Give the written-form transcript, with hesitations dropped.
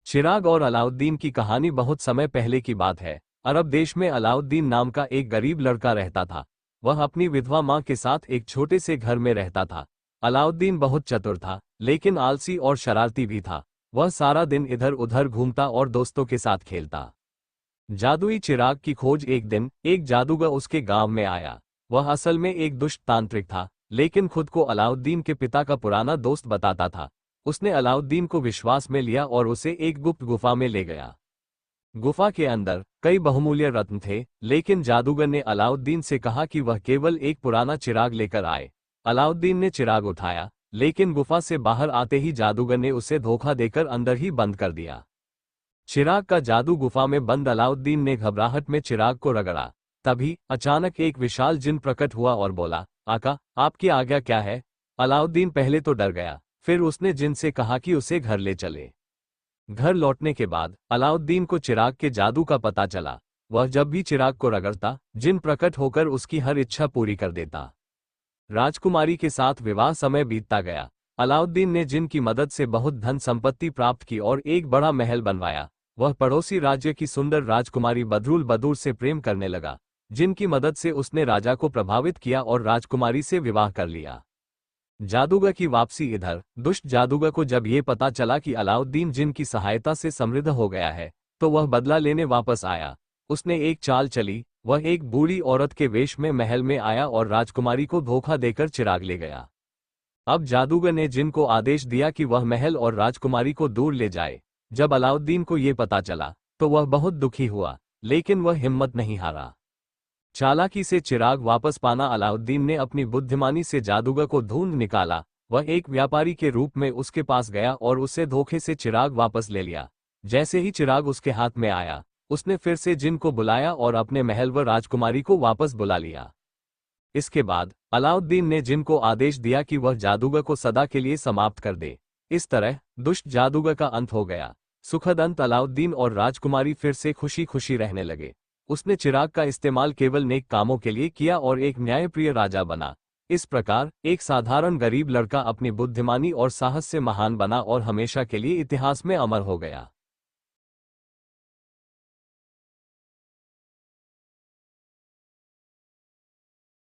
चिराग और अलाउद्दीन की कहानी बहुत समय पहले की बात है। अरब देश में अलाउद्दीन नाम का एक गरीब लड़का रहता था। वह अपनी विधवा मां के साथ एक छोटे से घर में रहता था। अलाउद्दीन बहुत चतुर था, लेकिन आलसी और शरारती भी था। वह सारा दिन इधर उधर घूमता और दोस्तों के साथ खेलता। जादुई चिराग की खोज एक दिन एक जादूगर उसके गांव में आया। वह असल में एक दुष्ट तांत्रिक था, लेकिन खुद को अलाउद्दीन के पिता का पुराना दोस्त बताता था। उसने अलाउद्दीन को विश्वास में लिया और उसे एक गुप्त गुफा में ले गया। गुफा के अंदर कई बहुमूल्य रत्न थे, लेकिन जादूगर ने अलाउद्दीन से कहा कि वह केवल एक पुराना चिराग लेकर आए। अलाउद्दीन ने चिराग उठाया, लेकिन गुफा से बाहर आते ही जादूगर ने उसे धोखा देकर अंदर ही बंद कर दिया। चिराग का जादू गुफा में बंद अलाउद्दीन ने घबराहट में चिराग को रगड़ा। तभी अचानक एक विशाल जिन प्रकट हुआ और बोला, आका, आपकी आज्ञा क्या है? अलाउद्दीन पहले तो डर गया, फिर उसने जिन से कहा कि उसे घर ले चले। घर लौटने के बाद अलाउद्दीन को चिराग के जादू का पता चला। वह जब भी चिराग को रगड़ता, जिन प्रकट होकर उसकी हर इच्छा पूरी कर देता। राजकुमारी के साथ विवाह समय बीतता गया। अलाउद्दीन ने जिन की मदद से बहुत धन संपत्ति प्राप्त की और एक बड़ा महल बनवाया। वह पड़ोसी राज्य की सुंदर राजकुमारी बदरुल बदूर से प्रेम करने लगा। जिनकी मदद से उसने राजा को प्रभावित किया और राजकुमारी से विवाह कर लिया। जादूगर की वापसी इधर दुष्ट जादूगर को जब ये पता चला कि अलाउद्दीन जिन की सहायता से समृद्ध हो गया है, तो वह बदला लेने वापस आया। उसने एक चाल चली। वह एक बूढ़ी औरत के वेश में महल में आया और राजकुमारी को धोखा देकर चिराग ले गया। अब जादूगर ने जिन को आदेश दिया कि वह महल और राजकुमारी को दूर ले जाए। जब अलाउद्दीन को ये पता चला, तो वह बहुत दुखी हुआ, लेकिन वह हिम्मत नहीं हारा। चालाकी से चिराग वापस पाना अलाउद्दीन ने अपनी बुद्धिमानी से जादूगर को ढूंढ निकाला। वह एक व्यापारी के रूप में उसके पास गया और उससे धोखे से चिराग वापस ले लिया। जैसे ही चिराग उसके हाथ में आया, उसने फिर से जिन को बुलाया और अपने महल व राजकुमारी को वापस बुला लिया। इसके बाद अलाउद्दीन ने जिन को आदेश दिया कि वह जादूगर को सदा के लिए समाप्त कर दे। इस तरह दुष्ट जादूगर का अंत हो गया। सुखद अंत। अलाउद्दीन और राजकुमारी फिर से खुशी खुशी रहने लगे। उसने चिराग का इस्तेमाल केवल नेक कामों के लिए किया और एक न्यायप्रिय राजा बना। इस प्रकार एक साधारण गरीब लड़का अपनी बुद्धिमानी और साहस से महान बना और हमेशा के लिए इतिहास में अमर हो गया।